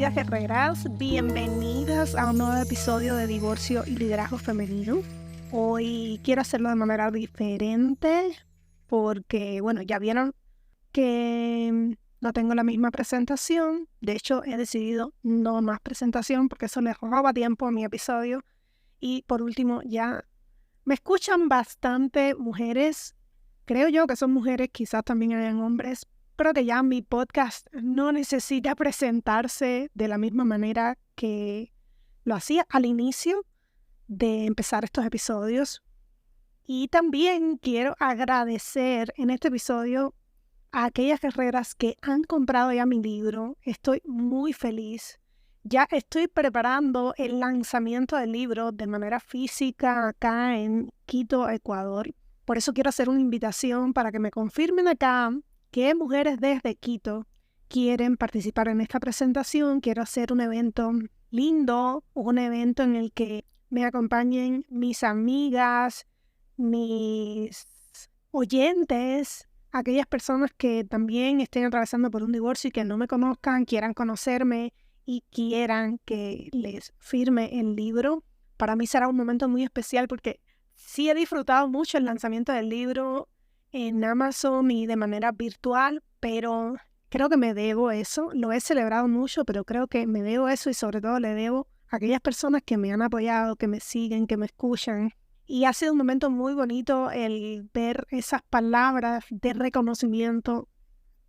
amigas guerreras, bienvenidas a un nuevo episodio de Divorcio y Liderazgo Femenino. Hoy quiero hacerlo de manera diferente porque, ya vieron que no tengo la misma presentación. De hecho, he decidido no más presentación porque eso le roba tiempo a mi episodio. Y por último, ya me escuchan bastante mujeres. Creo yo que son mujeres, quizás también hayan hombres, pero que ya mi podcast no necesita presentarse de la misma manera que lo hacía al inicio de empezar estos episodios. Y también quiero agradecer en este episodio a aquellas guerreras que han comprado ya mi libro. Estoy muy feliz. Ya estoy preparando el lanzamiento del libro de manera física acá en Quito, Ecuador. Por eso quiero hacer una invitación para que me confirmen acá qué mujeres desde Quito quieren participar en esta presentación. Quiero hacer un evento lindo, un evento en el que me acompañen mis amigas, mis oyentes, aquellas personas que también estén atravesando por un divorcio y que no me conozcan, quieran conocerme y quieran que les firme el libro. Para mí será un momento muy especial porque sí he disfrutado mucho el lanzamiento del libro en Amazon y de manera virtual, pero creo que me debo eso. Lo he celebrado mucho, pero creo que me debo eso y sobre todo le debo a aquellas personas que me han apoyado, que me siguen, que me escuchan. Y ha sido un momento muy bonito el ver esas palabras de reconocimiento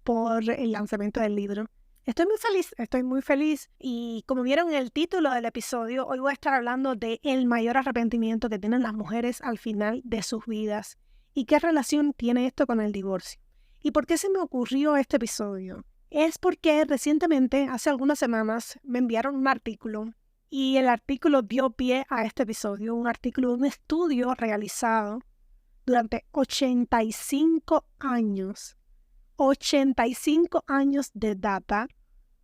por el lanzamiento del libro. Estoy muy feliz y como vieron en el título del episodio, hoy voy a estar hablando de el mayor arrepentimiento que tienen las mujeres al final de sus vidas y qué relación tiene esto con el divorcio. ¿Y por qué se me ocurrió este episodio? Es porque recientemente, hace algunas semanas, me enviaron un artículo y el artículo dio pie a este episodio, un artículo de un estudio realizado durante 85 años. 85 años de data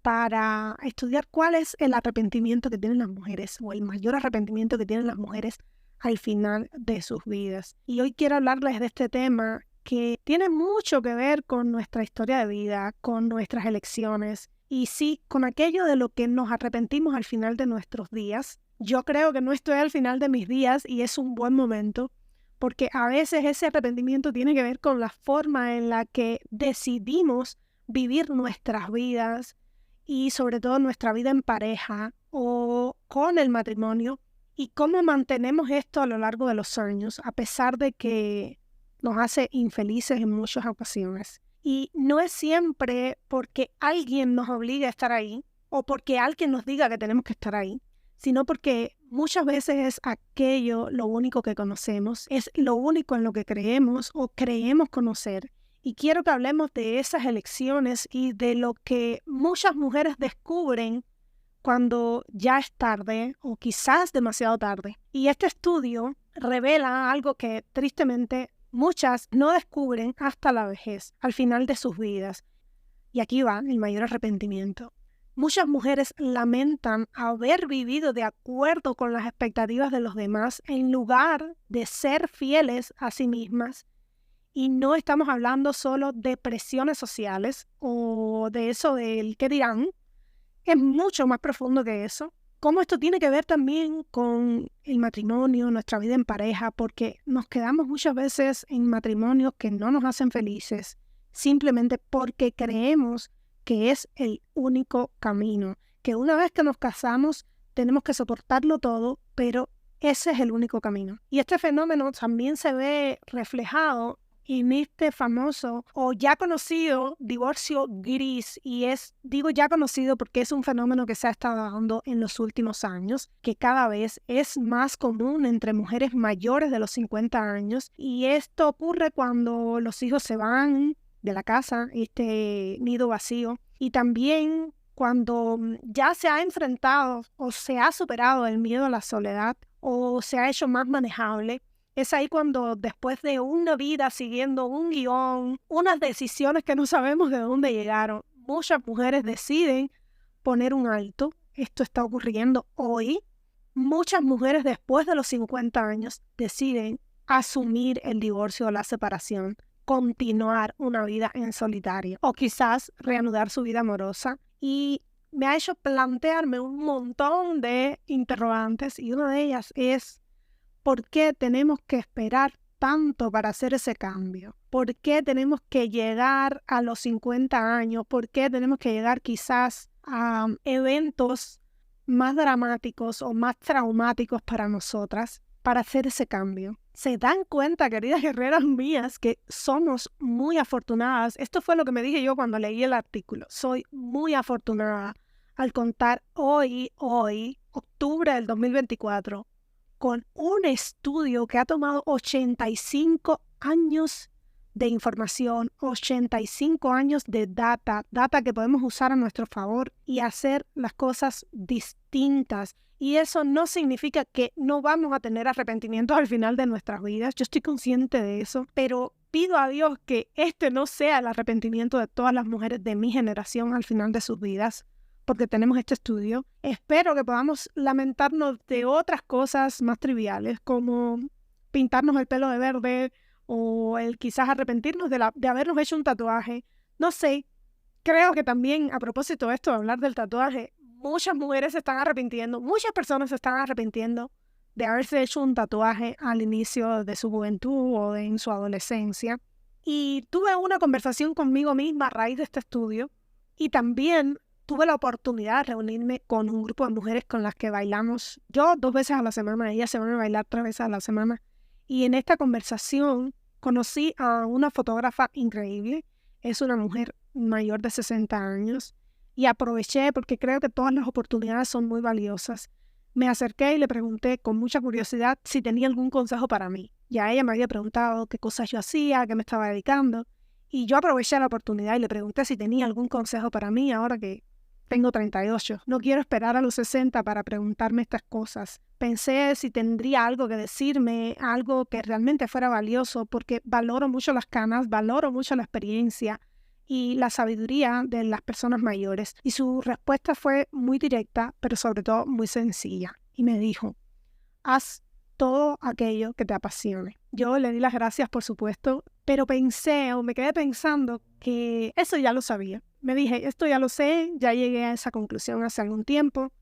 para estudiar cuál es el arrepentimiento que tienen las mujeres o el mayor arrepentimiento que tienen las mujeres al final de sus vidas. Y hoy quiero hablarles de este tema que tiene mucho que ver con nuestra historia de vida, con nuestras elecciones y sí, con aquello de lo que nos arrepentimos al final de nuestros días. Yo creo que no estoy al final de mis días y es un buen momento, porque a veces ese arrepentimiento tiene que ver con la forma en la que decidimos vivir nuestras vidas y sobre todo nuestra vida en pareja o con el matrimonio y cómo mantenemos esto a lo largo de los años, a pesar de que nos hace infelices en muchas ocasiones. Y no es siempre porque alguien nos obligue a estar ahí o porque alguien nos diga que tenemos que estar ahí, sino porque muchas veces es aquello lo único que conocemos, es lo único en lo que creemos o creemos conocer. Y quiero que hablemos de esas elecciones y de lo que muchas mujeres descubren cuando ya es tarde o quizás demasiado tarde. Y este estudio revela algo que tristemente muchas no descubren hasta la vejez, al final de sus vidas. Y aquí va el mayor arrepentimiento. Muchas mujeres lamentan haber vivido de acuerdo con las expectativas de los demás en lugar de ser fieles a sí mismas. Y no estamos hablando solo de presiones sociales o de eso del qué dirán. Es mucho más profundo que eso. Cómo esto tiene que ver también con el matrimonio, nuestra vida en pareja, porque nos quedamos muchas veces en matrimonios que no nos hacen felices, simplemente porque creemos que es el único camino, que una vez que nos casamos tenemos que soportarlo todo, pero ese es el único camino. Y este fenómeno también se ve reflejado en este famoso o ya conocido divorcio gris, y digo ya conocido porque es un fenómeno que se ha estado dando en los últimos años, que cada vez es más común entre mujeres mayores de los 50 años, y esto ocurre cuando los hijos se van de la casa, este nido vacío, y también cuando ya se ha enfrentado o se ha superado el miedo a la soledad o se ha hecho más manejable. Es ahí cuando después de una vida siguiendo un guión, unas decisiones que no sabemos de dónde llegaron, muchas mujeres deciden poner un alto. Esto está ocurriendo hoy. Muchas mujeres después de los 50 años deciden asumir el divorcio o la separación, continuar una vida en solitario o quizás reanudar su vida amorosa. Y me ha hecho plantearme un montón de interrogantes y una de ellas es ¿por qué tenemos que esperar tanto para hacer ese cambio? ¿Por qué tenemos que llegar a los 50 años? ¿Por qué tenemos que llegar quizás a eventos más dramáticos o más traumáticos para nosotras para hacer ese cambio? ¿Se dan cuenta, queridas guerreras mías, que somos muy afortunadas? Esto fue lo que me dije yo cuando leí el artículo. Soy muy afortunada al contar hoy, octubre del 2024, con un estudio que ha tomado 85 años de información, 85 años de data que podemos usar a nuestro favor y hacer las cosas distintas. Y eso no significa que no vamos a tener arrepentimientos al final de nuestras vidas. Yo estoy consciente de eso, pero pido a Dios que este no sea el arrepentimiento de todas las mujeres de mi generación al final de sus vidas, porque tenemos este estudio. Espero que podamos lamentarnos de otras cosas más triviales, como pintarnos el pelo de verde o el quizás arrepentirnos de habernos hecho un tatuaje. No sé, creo que también a propósito de esto, de hablar del tatuaje, muchas mujeres se están arrepintiendo, muchas personas se están arrepintiendo de haberse hecho un tatuaje al inicio de su juventud o en su adolescencia. Y tuve una conversación conmigo misma a raíz de este estudio y también tuve la oportunidad de reunirme con un grupo de mujeres con las que bailamos. Yo 2 veces a la semana, ellas se van a bailar 3 veces a la semana. Y en esta conversación conocí a una fotógrafa increíble. Es una mujer mayor de 60 años. Y aproveché porque creo que todas las oportunidades son muy valiosas. Me acerqué y le pregunté con mucha curiosidad si tenía algún consejo para mí. Ya ella me había preguntado qué cosas yo hacía, a qué me estaba dedicando. Y yo aproveché la oportunidad y le pregunté si tenía algún consejo para mí ahora que tengo 38. No quiero esperar a los 60 para preguntarme estas cosas. Pensé si tendría algo que decirme, algo que realmente fuera valioso, porque valoro mucho las canas, valoro mucho la experiencia y la sabiduría de las personas mayores. Y su respuesta fue muy directa, pero sobre todo muy sencilla. Y me dijo, haz todo aquello que te apasione. Yo le di las gracias, por supuesto, pero me quedé pensando que eso ya lo sabía. Me dije, esto ya lo sé, ya llegué a esa conclusión hace algún tiempo.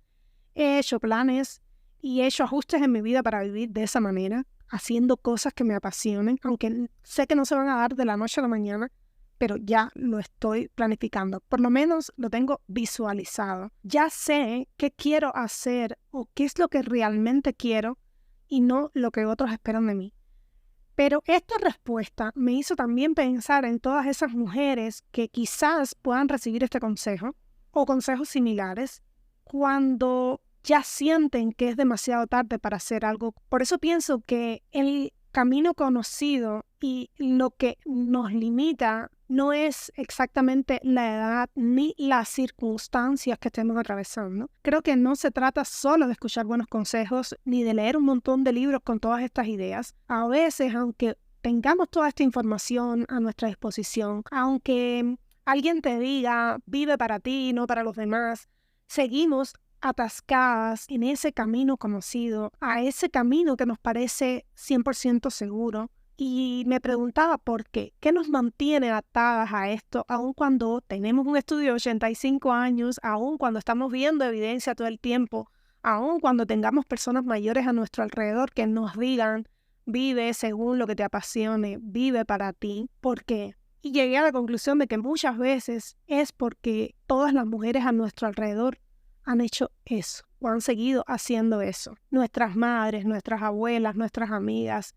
He hecho planes y he hecho ajustes en mi vida para vivir de esa manera, haciendo cosas que me apasionen, aunque sé que no se van a dar de la noche a la mañana, pero ya lo estoy planificando. Por lo menos lo tengo visualizado. Ya sé qué quiero hacer o qué es lo que realmente quiero y no lo que otros esperan de mí. Pero esta respuesta me hizo también pensar en todas esas mujeres que quizás puedan recibir este consejo o consejos similares cuando ya sienten que es demasiado tarde para hacer algo. Por eso pienso que el camino conocido y lo que nos limita no es exactamente la edad ni las circunstancias que estemos atravesando. Creo que no se trata solo de escuchar buenos consejos ni de leer un montón de libros con todas estas ideas. A veces, aunque tengamos toda esta información a nuestra disposición, aunque alguien te diga, vive para ti, no para los demás, seguimos atascadas en ese camino conocido, a ese camino que nos parece 100% seguro. Y me preguntaba por qué nos mantiene atadas a esto, aun cuando tenemos un estudio de 85 años, aun cuando estamos viendo evidencia todo el tiempo, aun cuando tengamos personas mayores a nuestro alrededor que nos digan, vive según lo que te apasione, vive para ti. ¿Por qué? Y llegué a la conclusión de que muchas veces es porque todas las mujeres a nuestro alrededor han hecho eso o han seguido haciendo eso. Nuestras madres, nuestras abuelas, nuestras amigas,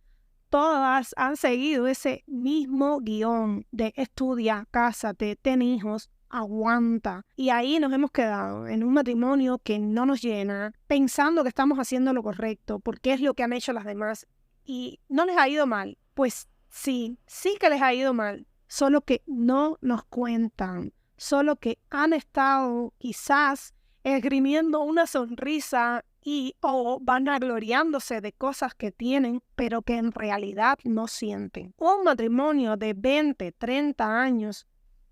todas han seguido ese mismo guión de estudia, cásate, ten hijos, aguanta. Y ahí nos hemos quedado en un matrimonio que no nos llena, pensando que estamos haciendo lo correcto, porque es lo que han hecho las demás. Y no les ha ido mal. Pues sí que les ha ido mal, solo que no nos cuentan, solo que han estado quizás esgrimiendo una sonrisa o vanagloriándose de cosas que tienen, pero que en realidad no sienten. Un matrimonio de 20, 30 años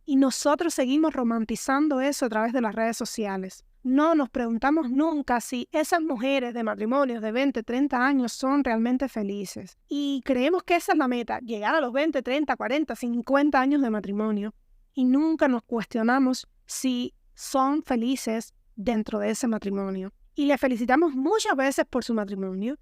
y nosotros seguimos romantizando eso a través de las redes sociales. No nos preguntamos nunca si esas mujeres de matrimonios de 20, 30 años son realmente felices. Y creemos que esa es la meta, llegar a los 20, 30, 40, 50 años de matrimonio. Y nunca nos cuestionamos si son felices dentro de ese matrimonio. Y le felicitamos muchas veces por su matrimonio.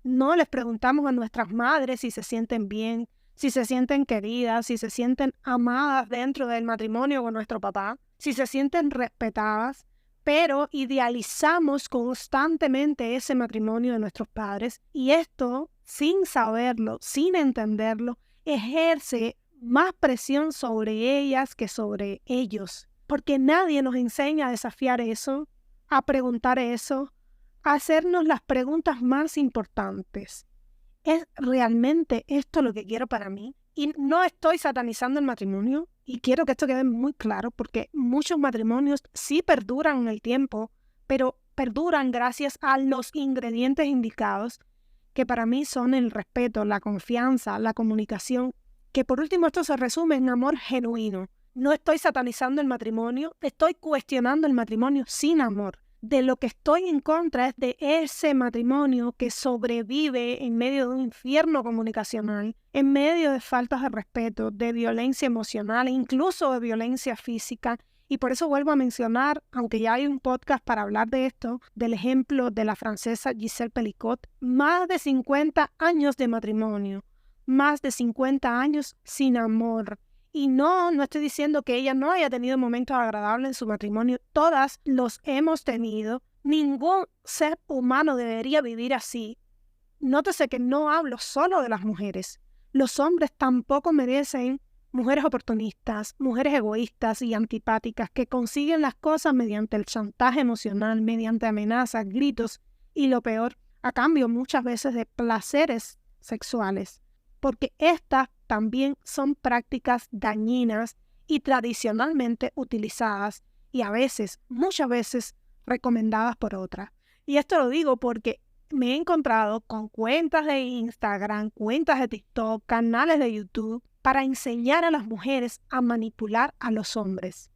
No les preguntamos a nuestras madres si se sienten bien, si se sienten queridas, si se sienten amadas dentro del matrimonio con nuestro papá, si se sienten respetadas, pero idealizamos constantemente ese matrimonio de nuestros padres y esto, sin saberlo, sin entenderlo, ejerce más presión sobre ellas que sobre ellos, porque nadie nos enseña a desafiar eso, a preguntar eso, a hacernos las preguntas más importantes. ¿Es realmente esto lo que quiero para mí? Y no estoy satanizando el matrimonio, y quiero que esto quede muy claro, porque muchos matrimonios sí perduran en el tiempo, pero perduran gracias a los ingredientes indicados, que para mí son el respeto, la confianza, la comunicación, que por último esto se resume en amor genuino. No estoy satanizando el matrimonio, estoy cuestionando el matrimonio sin amor. De lo que estoy en contra es de ese matrimonio que sobrevive en medio de un infierno comunicacional, en medio de faltas de respeto, de violencia emocional e incluso de violencia física. Y por eso vuelvo a mencionar, aunque ya hay un podcast para hablar de esto, del ejemplo de la francesa Gisèle Pelicot, más de 50 años de matrimonio, más de 50 años sin amor. Y no estoy diciendo que ella no haya tenido momentos agradables en su matrimonio. Todas los hemos tenido. Ningún ser humano debería vivir así. Nótese que no hablo solo de las mujeres. Los hombres tampoco merecen mujeres oportunistas, mujeres egoístas y antipáticas que consiguen las cosas mediante el chantaje emocional, mediante amenazas, gritos y lo peor, a cambio muchas veces de placeres sexuales. Porque estas también son prácticas dañinas y tradicionalmente utilizadas y a veces, muchas veces, recomendadas por otras. Y esto lo digo porque me he encontrado con cuentas de Instagram, cuentas de TikTok, canales de YouTube para enseñar a las mujeres a manipular a los hombres.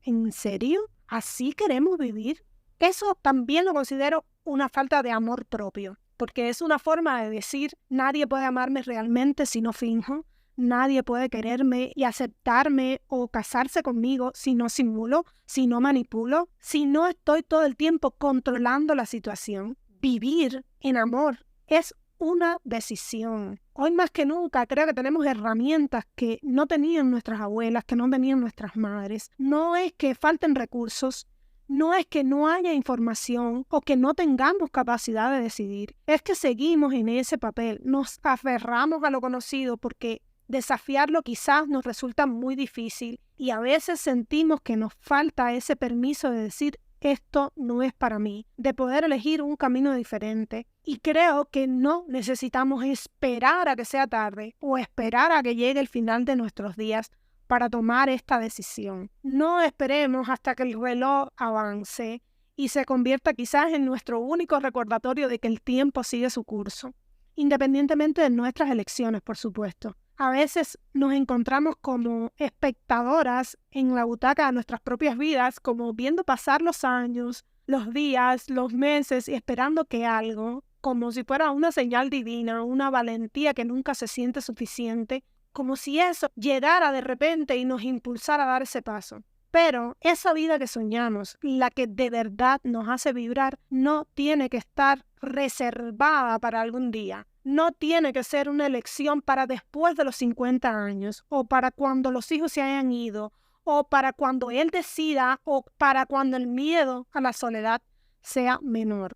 ¿En serio? ¿Así queremos vivir? Eso también lo considero una falta de amor propio. Porque es una forma de decir, nadie puede amarme realmente si no finjo, nadie puede quererme y aceptarme o casarse conmigo si no simulo, si no manipulo, si no estoy todo el tiempo controlando la situación. Vivir en amor es una decisión. Hoy más que nunca creo que tenemos herramientas que no tenían nuestras abuelas, que no tenían nuestras madres. No es que falten recursos, no es que no haya información o que no tengamos capacidad de decidir, es que seguimos en ese papel, nos aferramos a lo conocido porque desafiarlo quizás nos resulta muy difícil y a veces sentimos que nos falta ese permiso de decir esto no es para mí, de poder elegir un camino diferente. Y creo que no necesitamos esperar a que sea tarde o esperar a que llegue el final de nuestros días para tomar esta decisión. No esperemos hasta que el reloj avance y se convierta quizás en nuestro único recordatorio de que el tiempo sigue su curso, independientemente de nuestras elecciones, por supuesto. A veces nos encontramos como espectadoras en la butaca de nuestras propias vidas, como viendo pasar los años, los días, los meses y esperando que algo, como si fuera una señal divina, una valentía que nunca se siente suficiente, como si eso llegara de repente y nos impulsara a dar ese paso. Pero esa vida que soñamos, la que de verdad nos hace vibrar, no tiene que estar reservada para algún día. No tiene que ser una elección para después de los 50 años, o para cuando los hijos se hayan ido, o para cuando él decida, o para cuando el miedo a la soledad sea menor.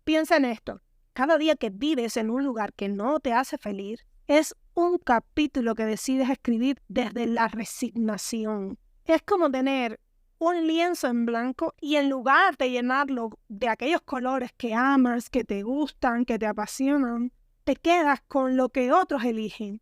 Piensa en esto. Cada día que vives en un lugar que no te hace feliz, es un capítulo que decides escribir desde la resignación. Es como tener un lienzo en blanco y en lugar de llenarlo de aquellos colores que amas, que te gustan, que te apasionan, te quedas con lo que otros eligen,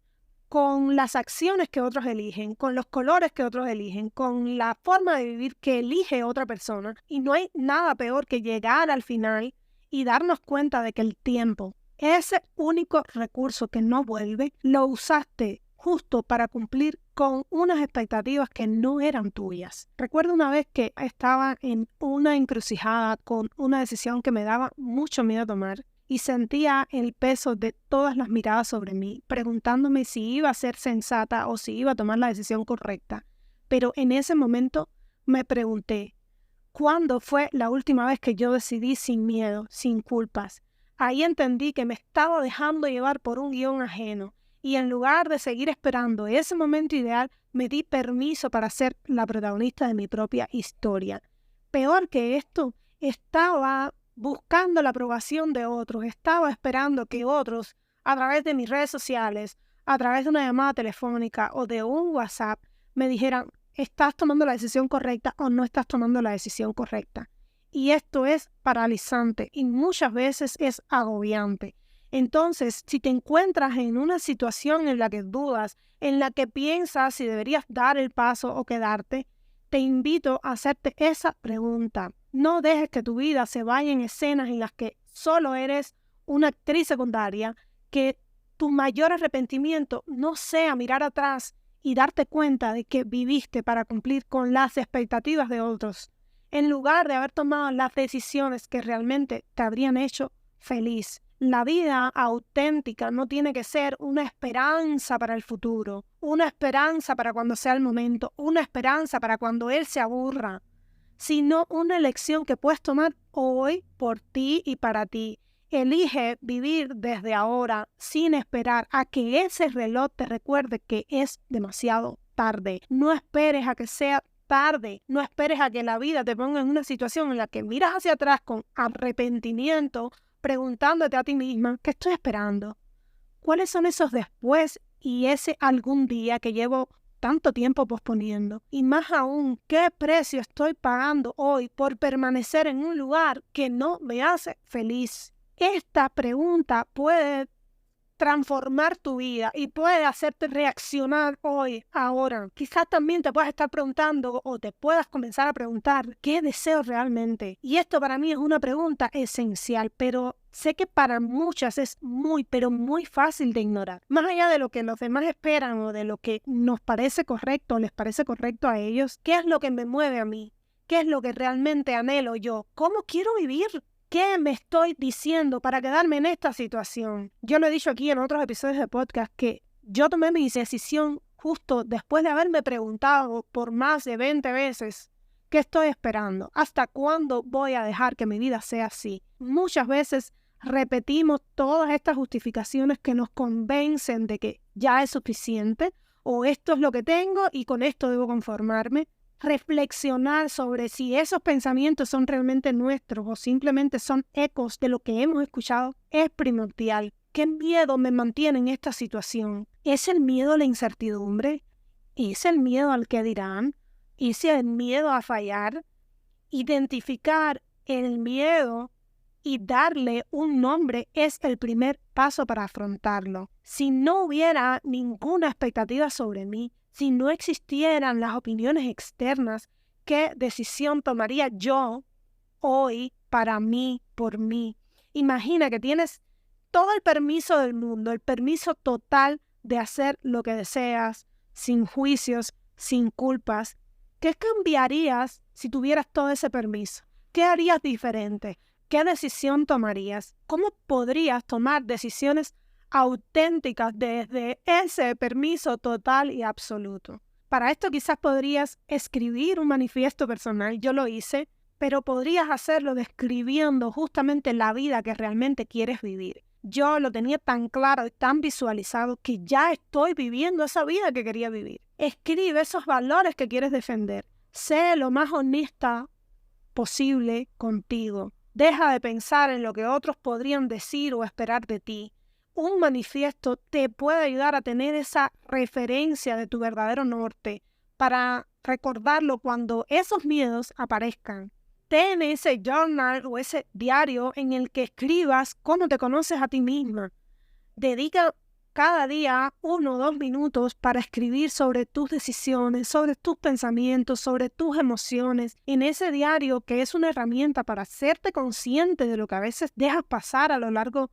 con las acciones que otros eligen, con los colores que otros eligen, con la forma de vivir que elige otra persona. Y no hay nada peor que llegar al final y darnos cuenta de que el tiempo, ese único recurso que no vuelve, lo usaste justo para cumplir con unas expectativas que no eran tuyas. Recuerdo una vez que estaba en una encrucijada con una decisión que me daba mucho miedo tomar y sentía el peso de todas las miradas sobre mí, preguntándome si iba a ser sensata o si iba a tomar la decisión correcta. Pero en ese momento me pregunté, ¿Cuándo fue la última vez que yo decidí sin miedo, sin culpas? Ahí entendí que me estaba dejando llevar por un guión ajeno y en lugar de seguir esperando ese momento ideal, me di permiso para ser la protagonista de mi propia historia. Peor que esto, estaba buscando la aprobación de otros, estaba esperando que otros, a través de mis redes sociales, a través de una llamada telefónica o de un WhatsApp, me dijeran, ¿estás tomando la decisión correcta o no estás tomando la decisión correcta? Y esto es paralizante y muchas veces es agobiante. Entonces, si te encuentras en una situación en la que dudas, en la que piensas si deberías dar el paso o quedarte, te invito a hacerte esa pregunta. No dejes que tu vida se vaya en escenas en las que solo eres una actriz secundaria, que tu mayor arrepentimiento no sea mirar atrás y darte cuenta de que viviste para cumplir con las expectativas de otros, en lugar de haber tomado las decisiones que realmente te habrían hecho feliz. La vida auténtica no tiene que ser una esperanza para el futuro, una esperanza para cuando sea el momento, una esperanza para cuando él se aburra, sino una elección que puedes tomar hoy por ti y para ti. Elige vivir desde ahora sin esperar a que ese reloj te recuerde que es demasiado tarde. No esperes a que sea tarde. No esperes a que la vida te ponga en una situación en la que miras hacia atrás con arrepentimiento, preguntándote a ti misma, ¿qué estoy esperando? ¿Cuáles son esos después y ese algún día que llevo tanto tiempo posponiendo? Y más aún, ¿qué precio estoy pagando hoy por permanecer en un lugar que no me hace feliz? Esta pregunta puede transformar tu vida y puede hacerte reaccionar hoy, ahora. Quizás también te puedas estar preguntando o te puedas comenzar a preguntar ¿qué deseo realmente? Y esto para mí es una pregunta esencial, pero sé que para muchas es muy, pero muy fácil de ignorar. Más allá de lo que los demás esperan o de lo que nos parece correcto o les parece correcto a ellos, ¿qué es lo que me mueve a mí? ¿Qué es lo que realmente anhelo yo? ¿Cómo quiero vivir? ¿Qué me estoy diciendo para quedarme en esta situación? Yo lo he dicho aquí en otros episodios de podcast que yo tomé mi decisión justo después de haberme preguntado por más de 20 veces ¿qué estoy esperando? ¿Hasta cuándo voy a dejar que mi vida sea así? Muchas veces repetimos todas estas justificaciones que nos convencen de que ya es suficiente o esto es lo que tengo y con esto debo conformarme. Reflexionar sobre si esos pensamientos son realmente nuestros o simplemente son ecos de lo que hemos escuchado es primordial. ¿Qué miedo me mantiene en esta situación? ¿Es el miedo a la incertidumbre? ¿Es el miedo al que dirán? ¿Es el miedo a fallar? Identificar el miedo y darle un nombre es el primer paso para afrontarlo. Si no hubiera ninguna expectativa sobre mí, si no existieran las opiniones externas, ¿qué decisión tomaría yo hoy para mí, por mí? Imagina que tienes todo el permiso del mundo, el permiso total de hacer lo que deseas, sin juicios, sin culpas. ¿Qué cambiarías si tuvieras todo ese permiso? ¿Qué harías diferente? ¿Qué decisión tomarías? ¿Cómo podrías tomar decisiones auténticas desde ese permiso total y absoluto? Para esto quizás podrías escribir un manifiesto personal, yo lo hice, pero podrías hacerlo describiendo justamente la vida que realmente quieres vivir. Yo lo tenía tan claro y tan visualizado que ya estoy viviendo esa vida que quería vivir. Escribe esos valores que quieres defender. Sé lo más honesta posible contigo. Deja de pensar en lo que otros podrían decir o esperar de ti. Un manifiesto te puede ayudar a tener esa referencia de tu verdadero norte para recordarlo cuando esos miedos aparezcan. Ten ese journal o ese diario en el que escribas cómo te conoces a ti misma. Dedica cada día 1 o 2 minutos para escribir sobre tus decisiones, sobre tus pensamientos, sobre tus emociones. En ese diario, que es una herramienta para hacerte consciente de lo que a veces dejas pasar a lo largo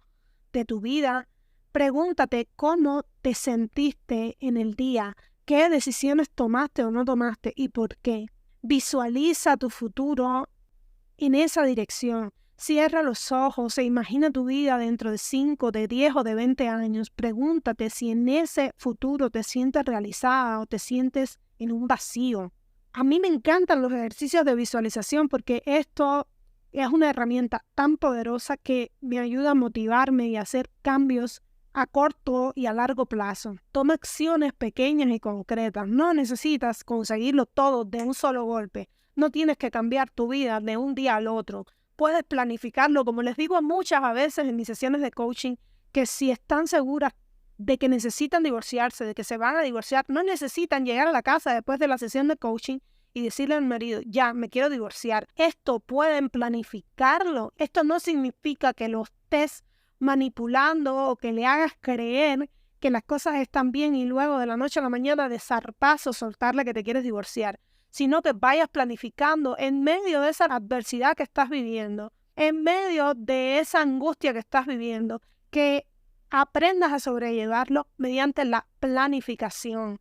de tu vida, pregúntate cómo te sentiste en el día, qué decisiones tomaste o no tomaste y por qué. Visualiza tu futuro en esa dirección. Cierra los ojos e imagina tu vida dentro de 5, de 10 o de 20 años. Pregúntate si en ese futuro te sientes realizada o te sientes en un vacío. A mí me encantan los ejercicios de visualización porque esto es una herramienta tan poderosa que me ayuda a motivarme y a hacer cambios a corto y a largo plazo. Toma acciones pequeñas y concretas. No necesitas conseguirlo todo de un solo golpe. No tienes que cambiar tu vida de un día al otro. Puedes planificarlo, como les digo muchas a veces en mis sesiones de coaching, que si están seguras de que necesitan divorciarse, de que se van a divorciar, no necesitan llegar a la casa después de la sesión de coaching y decirle al marido, ya, me quiero divorciar. Esto pueden planificarlo. Esto no significa que lo estés manipulando o que le hagas creer que las cosas están bien y luego de la noche a la mañana de zarpazo soltarle que te quieres divorciar, sino que vayas planificando en medio de esa adversidad que estás viviendo, en medio de esa angustia que estás viviendo, que aprendas a sobrellevarlo mediante la planificación.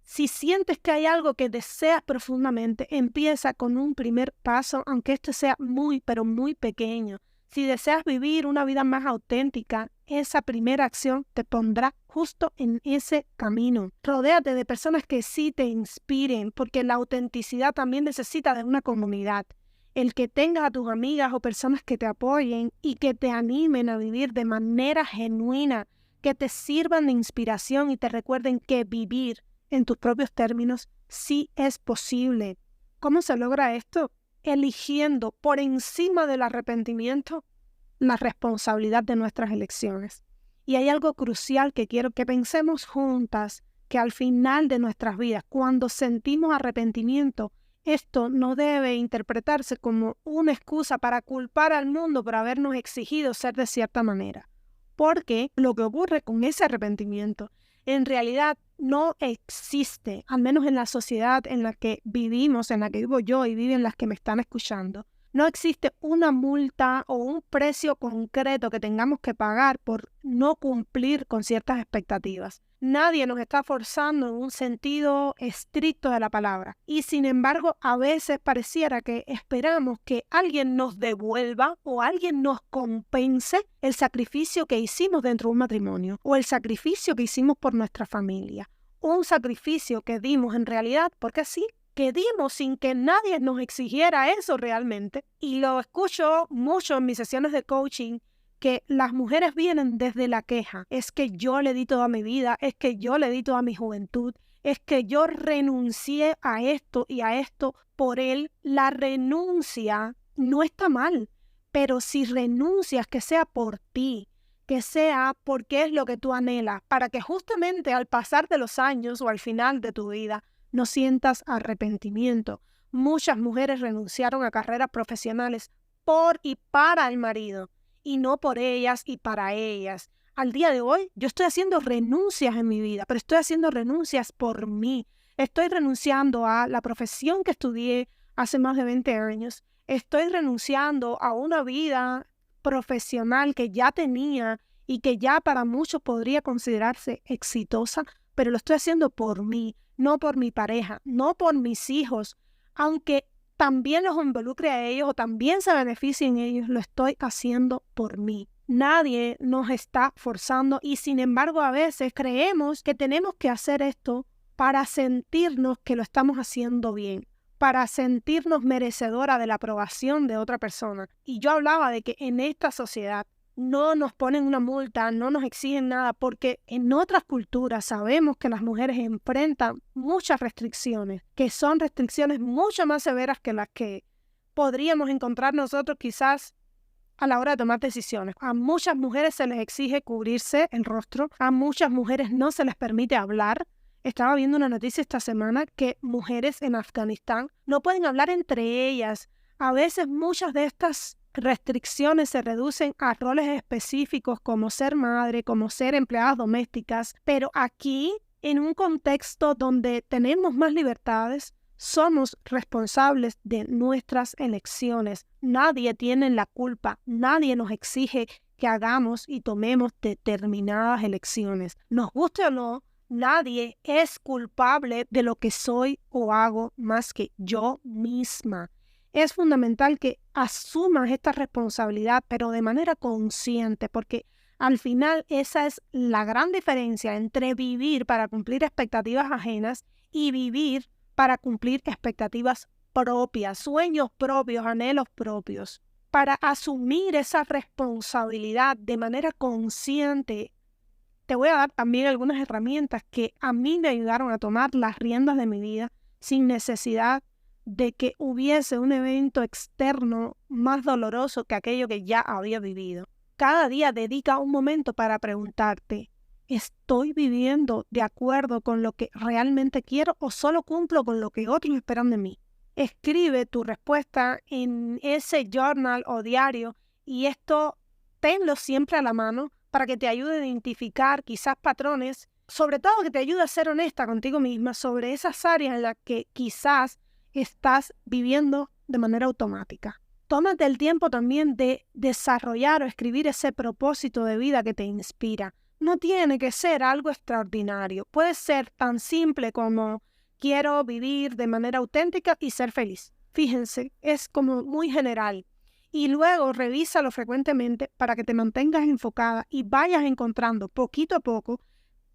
Si sientes que hay algo que deseas profundamente, empieza con un primer paso, aunque este sea muy, pero muy pequeño. Si deseas vivir una vida más auténtica, esa primera acción te pondrá justo en ese camino. Rodéate de personas que sí te inspiren, porque la autenticidad también necesita de una comunidad. El que tengas a tus amigas o personas que te apoyen y que te animen a vivir de manera genuina, que te sirvan de inspiración y te recuerden que vivir en tus propios términos sí es posible. ¿Cómo se logra esto? Eligiendo por encima del arrepentimiento la responsabilidad de nuestras elecciones. Y hay algo crucial que quiero que pensemos juntas, que al final de nuestras vidas, cuando sentimos arrepentimiento, esto no debe interpretarse como una excusa para culpar al mundo por habernos exigido ser de cierta manera. Porque lo que ocurre con ese arrepentimiento en realidad no existe, al menos en la sociedad en la que vivimos, en la que vivo yo y viven las que me están escuchando. No existe una multa o un precio concreto que tengamos que pagar por no cumplir con ciertas expectativas. Nadie nos está forzando en un sentido estricto de la palabra. Y sin embargo, a veces pareciera que esperamos que alguien nos devuelva o alguien nos compense el sacrificio que hicimos dentro de un matrimonio o el sacrificio que hicimos por nuestra familia. Un sacrificio que dimos en realidad porque sí, que dimos sin que nadie nos exigiera eso realmente. Y lo escucho mucho en mis sesiones de coaching, que las mujeres vienen desde la queja. Es que yo le di toda mi vida, es que yo le di toda mi juventud, es que yo renuncié a esto y a esto por él. La renuncia no está mal, pero si renuncias, que sea por ti, que sea porque es lo que tú anhelas, para que justamente al pasar de los años o al final de tu vida, no sientas arrepentimiento. Muchas mujeres renunciaron a carreras profesionales por y para el marido, y no por ellas y para ellas. Al día de hoy, yo estoy haciendo renuncias en mi vida, pero estoy haciendo renuncias por mí. Estoy renunciando a la profesión que estudié hace más de 20 años. Estoy renunciando a una vida profesional que ya tenía y que ya para muchos podría considerarse exitosa, pero lo estoy haciendo por mí, no por mi pareja, no por mis hijos, aunque también los involucre a ellos o también se beneficien ellos, lo estoy haciendo por mí. Nadie nos está forzando y sin embargo a veces creemos que tenemos que hacer esto para sentirnos que lo estamos haciendo bien, para sentirnos merecedora de la aprobación de otra persona. Y yo hablaba de que en esta sociedad no nos ponen una multa, no nos exigen nada, porque en otras culturas sabemos que las mujeres enfrentan muchas restricciones, que son restricciones mucho más severas que las que podríamos encontrar nosotros quizás a la hora de tomar decisiones. A muchas mujeres se les exige cubrirse el rostro, a muchas mujeres no se les permite hablar. Estaba viendo una noticia esta semana que mujeres en Afganistán no pueden hablar entre ellas. A veces muchas de estas restricciones se reducen a roles específicos como ser madre, como ser empleadas domésticas, pero aquí, en un contexto donde tenemos más libertades, somos responsables de nuestras elecciones. Nadie tiene la culpa, nadie nos exige que hagamos y tomemos determinadas elecciones. Nos guste o no, nadie es culpable de lo que soy o hago más que yo misma. Es fundamental que asumas esta responsabilidad, pero de manera consciente, porque al final esa es la gran diferencia entre vivir para cumplir expectativas ajenas y vivir para cumplir expectativas propias, sueños propios, anhelos propios, para asumir esa responsabilidad de manera consciente. Te voy a dar también algunas herramientas que a mí me ayudaron a tomar las riendas de mi vida sin necesidad de que hubiese un evento externo más doloroso que aquello que ya había vivido. Cada día dedica un momento para preguntarte, ¿estoy viviendo de acuerdo con lo que realmente quiero o solo cumplo con lo que otros esperan de mí? Escribe tu respuesta en ese journal o diario y esto tenlo siempre a la mano para que te ayude a identificar quizás patrones, sobre todo que te ayude a ser honesta contigo misma sobre esas áreas en las que quizás estás viviendo de manera automática. Tómate el tiempo también de desarrollar o escribir ese propósito de vida que te inspira. No tiene que ser algo extraordinario. Puede ser tan simple como quiero vivir de manera auténtica y ser feliz. Fíjense, es como muy general. Y luego revísalo frecuentemente para que te mantengas enfocada y vayas encontrando poquito a poco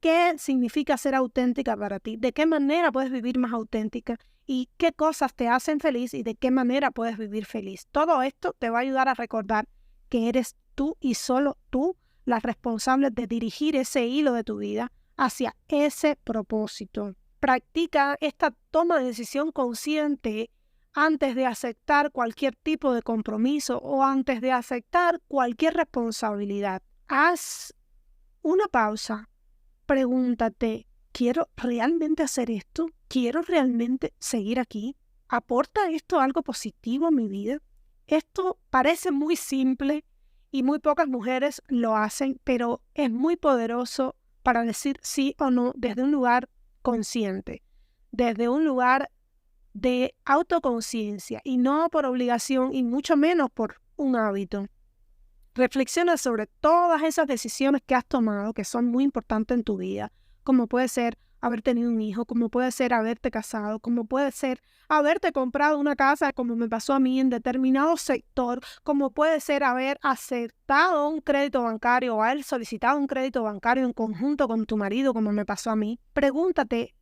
qué significa ser auténtica para ti, de qué manera puedes vivir más auténtica y qué cosas te hacen feliz y de qué manera puedes vivir feliz. Todo esto te va a ayudar a recordar que eres tú y solo tú la responsable de dirigir ese hilo de tu vida hacia ese propósito. Practica esta toma de decisión consciente antes de aceptar cualquier tipo de compromiso o antes de aceptar cualquier responsabilidad. Haz una pausa. Pregúntate, ¿quiero realmente hacer esto? ¿Quiero realmente seguir aquí? ¿Aporta esto algo positivo a mi vida? Esto parece muy simple y muy pocas mujeres lo hacen, pero es muy poderoso para decir sí o no desde un lugar consciente, desde un lugar de autoconciencia y no por obligación y mucho menos por un hábito. Reflexiona sobre todas esas decisiones que has tomado que son muy importantes en tu vida, como puede ser haber tenido un hijo, como puede ser haberte casado, como puede ser haberte comprado una casa, como me pasó a mí en determinado sector, como puede ser haber aceptado un crédito bancario o haber solicitado un crédito bancario en conjunto con tu marido, como me pasó a mí. Pregúntate,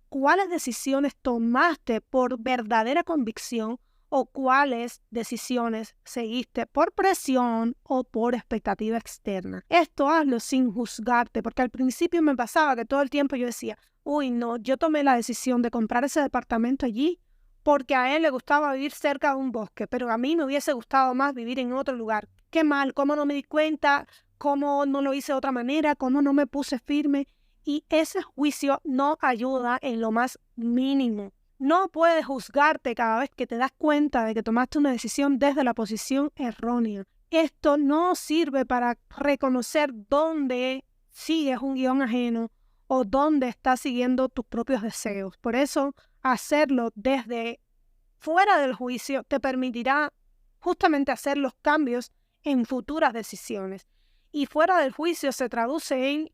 ¿cuáles decisiones tomaste por verdadera convicción o cuáles decisiones seguiste por presión o por expectativa externa? Esto hazlo sin juzgarte, porque al principio me pasaba que todo el tiempo yo decía, uy, no, yo tomé la decisión de comprar ese departamento allí porque a él le gustaba vivir cerca de un bosque, pero a mí me hubiese gustado más vivir en otro lugar. Qué mal, cómo no me di cuenta, cómo no lo hice de otra manera, cómo no me puse firme. Y ese juicio no ayuda en lo más mínimo. No puedes juzgarte cada vez que te das cuenta de que tomaste una decisión desde la posición errónea. Esto no sirve para reconocer dónde sigues un guión ajeno o dónde estás siguiendo tus propios deseos. Por eso, hacerlo desde fuera del juicio te permitirá justamente hacer los cambios en futuras decisiones. Y fuera del juicio se traduce en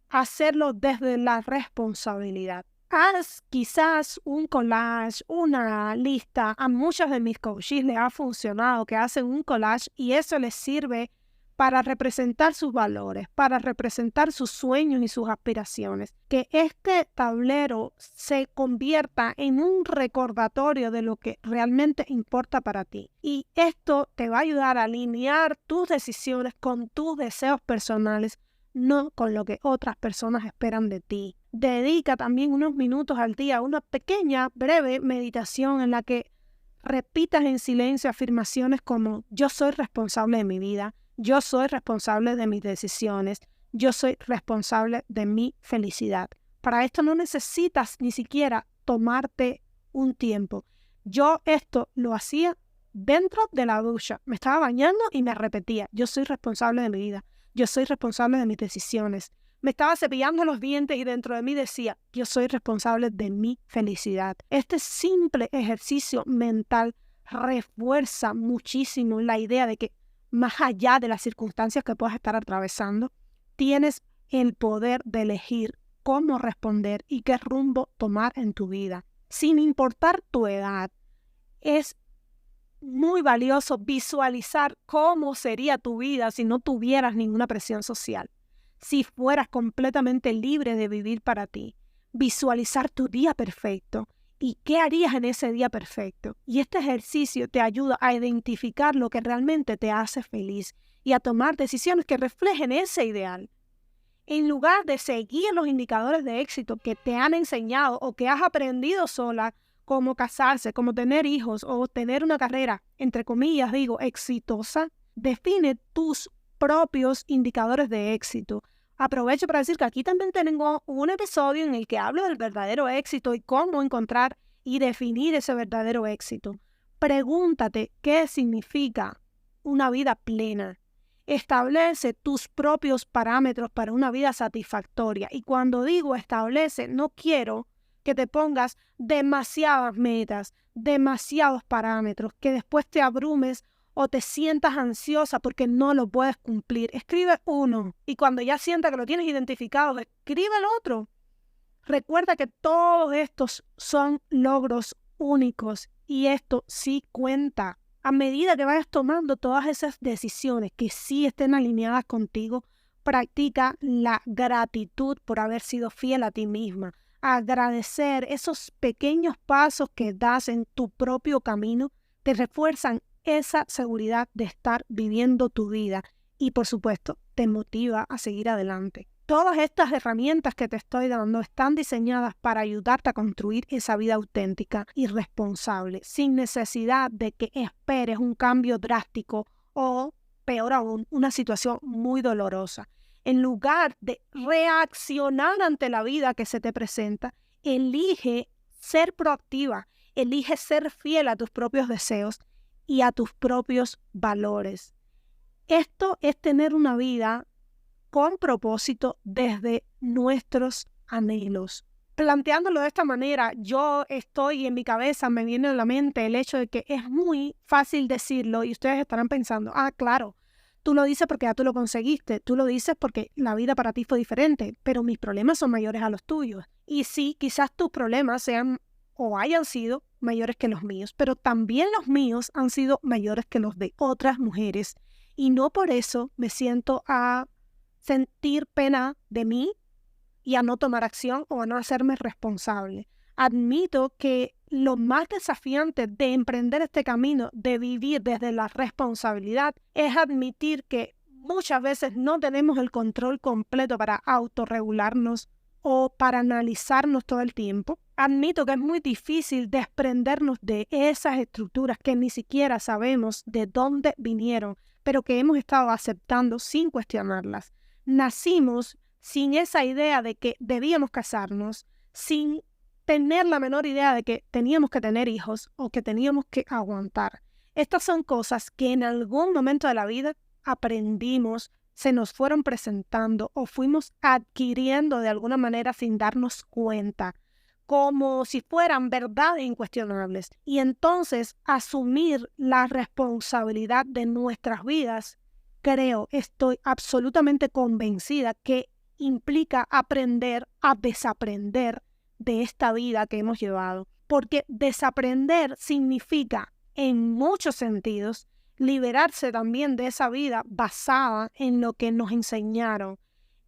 hacerlo desde la responsabilidad. Haz quizás un collage, una lista. A muchos de mis coaches les ha funcionado que hacen un collage y eso les sirve para representar sus valores, para representar sus sueños y sus aspiraciones. Que este tablero se convierta en un recordatorio de lo que realmente importa para ti. Y esto te va a ayudar a alinear tus decisiones con tus deseos personales, no con lo que otras personas esperan de ti. Dedica también unos minutos al día a una pequeña, breve meditación en la que repitas en silencio afirmaciones como yo soy responsable de mi vida, yo soy responsable de mis decisiones, yo soy responsable de mi felicidad. Para esto no necesitas ni siquiera tomarte un tiempo. Yo esto lo hacía dentro de la ducha. Me estaba bañando y me repetía, yo soy responsable de mi vida. Yo soy responsable de mis decisiones. Me estaba cepillando los dientes y dentro de mí decía, yo soy responsable de mi felicidad. Este simple ejercicio mental refuerza muchísimo la idea de que más allá de las circunstancias que puedas estar atravesando, tienes el poder de elegir cómo responder y qué rumbo tomar en tu vida. Sin importar tu edad, es muy valioso visualizar cómo sería tu vida si no tuvieras ninguna presión social, si fueras completamente libre de vivir para ti, visualizar tu día perfecto ¿Y qué harías en ese día perfecto? Y este ejercicio te ayuda a identificar lo que realmente te hace feliz y a tomar decisiones que reflejen ese ideal. En lugar de seguir los indicadores de éxito que te han enseñado o que has aprendido sola, como casarse, como tener hijos o tener una carrera, entre comillas digo, exitosa, define tus propios indicadores de éxito. Aprovecho para decir que aquí también tengo un episodio en el que hablo del verdadero éxito y cómo encontrar y definir ese verdadero éxito. Pregúntate qué significa una vida plena. Establece tus propios parámetros para una vida satisfactoria. Y cuando digo establece, no quiero que te pongas demasiadas metas, demasiados parámetros, que después te abrumes o te sientas ansiosa porque no lo puedes cumplir. Escribe uno y cuando ya sientas que lo tienes identificado, escribe el otro. Recuerda que todos estos son logros únicos y esto sí cuenta. A medida que vayas tomando todas esas decisiones que sí estén alineadas contigo, practica la gratitud por haber sido fiel a ti misma. Agradecer esos pequeños pasos que das en tu propio camino te refuerzan esa seguridad de estar viviendo tu vida y, por supuesto, te motiva a seguir adelante. Todas estas herramientas que te estoy dando están diseñadas para ayudarte a construir esa vida auténtica y responsable, sin necesidad de que esperes un cambio drástico o, peor aún, una situación muy dolorosa. En lugar de reaccionar ante la vida que se te presenta, elige ser proactiva, elige ser fiel a tus propios deseos y a tus propios valores. Esto es tener una vida con propósito desde nuestros anhelos. Planteándolo de esta manera, yo estoy en mi cabeza, me viene a la mente el hecho de que es muy fácil decirlo y ustedes estarán pensando, claro, tú lo dices porque ya tú lo conseguiste, tú lo dices porque la vida para ti fue diferente, pero mis problemas son mayores a los tuyos. Y sí, quizás tus problemas sean o hayan sido mayores que los míos, pero también los míos han sido mayores que los de otras mujeres. Y no por eso me siento a sentir pena de mí y a no tomar acción o a no hacerme responsable. Admito que lo más desafiante de emprender este camino, de vivir desde la responsabilidad, es admitir que muchas veces no tenemos el control completo para autorregularnos o para analizarnos todo el tiempo. Admito que es muy difícil desprendernos de esas estructuras que ni siquiera sabemos de dónde vinieron, pero que hemos estado aceptando sin cuestionarlas. Nacimos sin esa idea de que debíamos casarnos, sin tener la menor idea de que teníamos que tener hijos o que teníamos que aguantar. Estas son cosas que en algún momento de la vida aprendimos, se nos fueron presentando o fuimos adquiriendo de alguna manera sin darnos cuenta, como si fueran verdades incuestionables. Y entonces asumir la responsabilidad de nuestras vidas, estoy absolutamente convencida que implica aprender a desaprender de esta vida que hemos llevado. Porque desaprender significa, en muchos sentidos, liberarse también de esa vida basada en lo que nos enseñaron,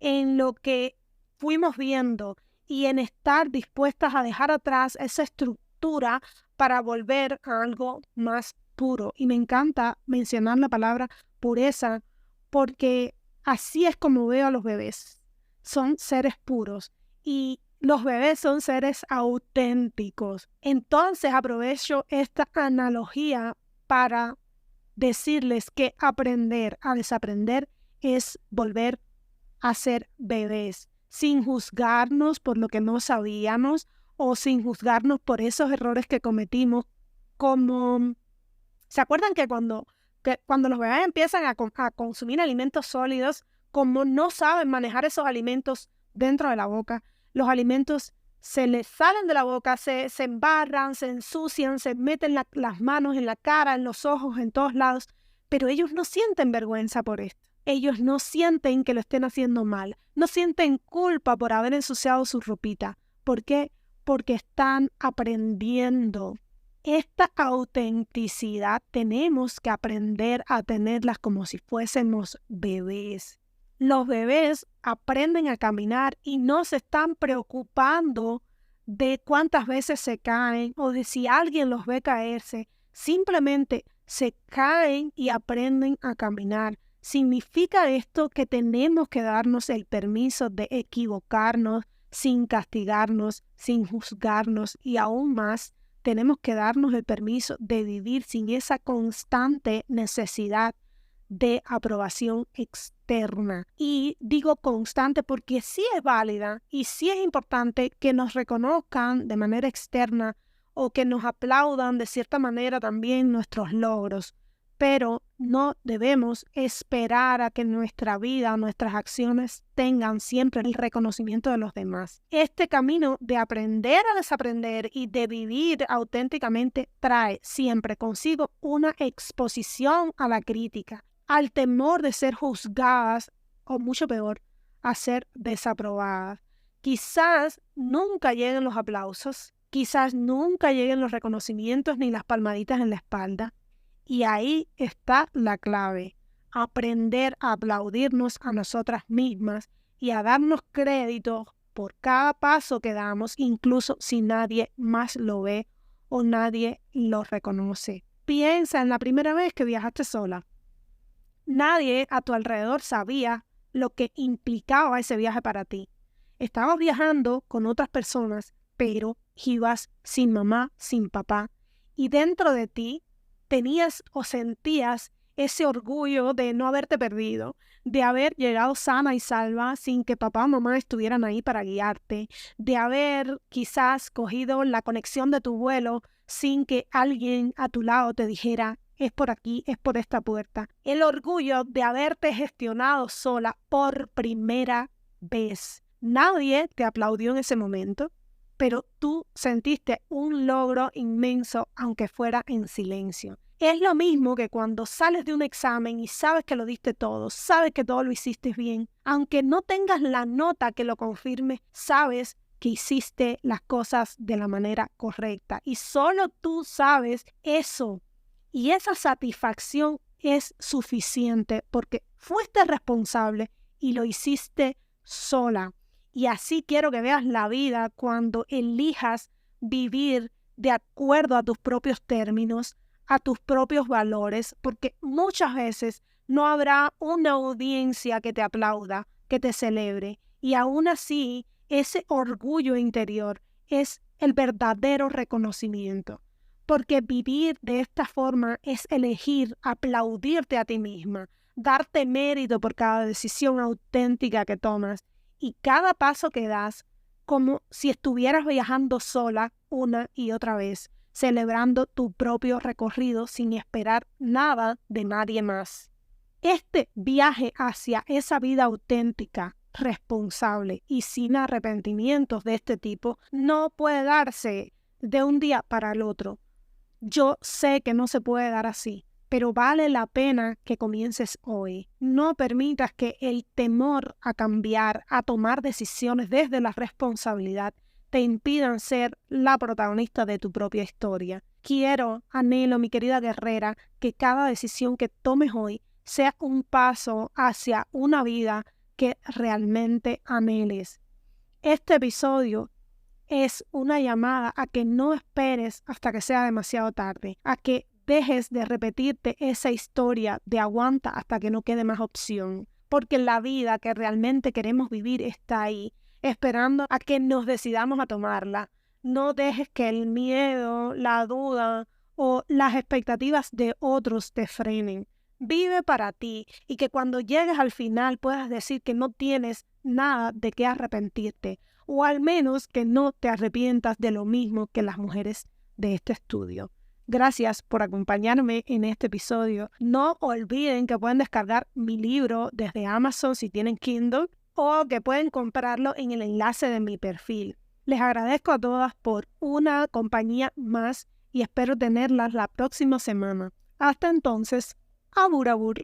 en lo que fuimos viendo y en estar dispuestas a dejar atrás esa estructura para volver a algo más puro. Y me encanta mencionar la palabra pureza porque así es como veo a los bebés. Son seres puros y los bebés son seres auténticos. Entonces aprovecho esta analogía para decirles que aprender a desaprender es volver a ser bebés, sin juzgarnos por lo que no sabíamos o sin juzgarnos por esos errores que cometimos. Como, ¿se acuerdan que cuando los bebés empiezan a consumir alimentos sólidos, como no saben manejar esos alimentos dentro de la boca, los alimentos se les salen de la boca, se embarran, se ensucian, se meten las manos en la cara, en los ojos, en todos lados, pero ellos no sienten vergüenza por esto. Ellos no sienten que lo estén haciendo mal, no sienten culpa por haber ensuciado su ropita. ¿Por qué? Porque están aprendiendo. Esta autenticidad tenemos que aprender a tenerlas como si fuésemos bebés. Los bebés aprenden a caminar y no se están preocupando de cuántas veces se caen o de si alguien los ve caerse. Simplemente se caen y aprenden a caminar. ¿Significa esto que tenemos que darnos el permiso de equivocarnos sin castigarnos, sin juzgarnos y aún más? Tenemos que darnos el permiso de vivir sin esa constante necesidad de aprobación externa. Y digo constante porque sí es válida y sí es importante que nos reconozcan de manera externa o que nos aplaudan de cierta manera también nuestros logros. Pero no debemos esperar a que nuestra vida, nuestras acciones tengan siempre el reconocimiento de los demás. Este camino de aprender a desaprender y de vivir auténticamente trae siempre consigo una exposición a la crítica, al temor de ser juzgadas o mucho peor, a ser desaprobadas. Quizás nunca lleguen los aplausos, quizás nunca lleguen los reconocimientos ni las palmaditas en la espalda. Y ahí está la clave, aprender a aplaudirnos a nosotras mismas y a darnos crédito por cada paso que damos, incluso si nadie más lo ve o nadie lo reconoce. Piensa en la primera vez que viajaste sola. Nadie a tu alrededor sabía lo que implicaba ese viaje para ti. Estabas viajando con otras personas, pero ibas sin mamá, sin papá, y dentro de ti tenías o sentías ese orgullo de no haberte perdido, de haber llegado sana y salva sin que papá o mamá estuvieran ahí para guiarte, de haber quizás cogido la conexión de tu vuelo sin que alguien a tu lado te dijera, es por aquí, es por esta puerta. El orgullo de haberte gestionado sola por primera vez. Nadie te aplaudió en ese momento, pero tú sentiste un logro inmenso, aunque fuera en silencio. Es lo mismo que cuando sales de un examen y sabes que lo diste todo, sabes que todo lo hiciste bien, aunque no tengas la nota que lo confirme, sabes que hiciste las cosas de la manera correcta y solo tú sabes eso. Y esa satisfacción es suficiente porque fuiste responsable y lo hiciste sola. Y así quiero que veas la vida cuando elijas vivir de acuerdo a tus propios términos, a tus propios valores, porque muchas veces no habrá una audiencia que te aplauda, que te celebre. Y aún así, ese orgullo interior es el verdadero reconocimiento. Porque vivir de esta forma es elegir aplaudirte a ti misma, darte mérito por cada decisión auténtica que tomas y cada paso que das, como si estuvieras viajando sola una y otra vez, celebrando tu propio recorrido sin esperar nada de nadie más. Este viaje hacia esa vida auténtica, responsable y sin arrepentimientos de este tipo no puede darse de un día para el otro. Yo sé que no se puede dar así, pero vale la pena que comiences hoy. No permitas que el temor a cambiar, a tomar decisiones desde la responsabilidad, te impidan ser la protagonista de tu propia historia. Anhelo, mi querida guerrera, que cada decisión que tomes hoy sea un paso hacia una vida que realmente anheles. Este episodio es una llamada a que no esperes hasta que sea demasiado tarde, a que dejes de repetirte esa historia de aguanta hasta que no quede más opción, porque la vida que realmente queremos vivir está ahí, esperando a que nos decidamos a tomarla. No dejes que el miedo, la duda o las expectativas de otros te frenen. Vive para ti y que cuando llegues al final puedas decir que no tienes nada de qué arrepentirte, o al menos que no te arrepientas de lo mismo que las mujeres de este estudio. Gracias por acompañarme en este episodio. No olviden que pueden descargar mi libro desde Amazon si tienen Kindle o que pueden comprarlo en el enlace de mi perfil. Les agradezco a todas por una compañía más y espero tenerlas la próxima semana. Hasta entonces, abur abur.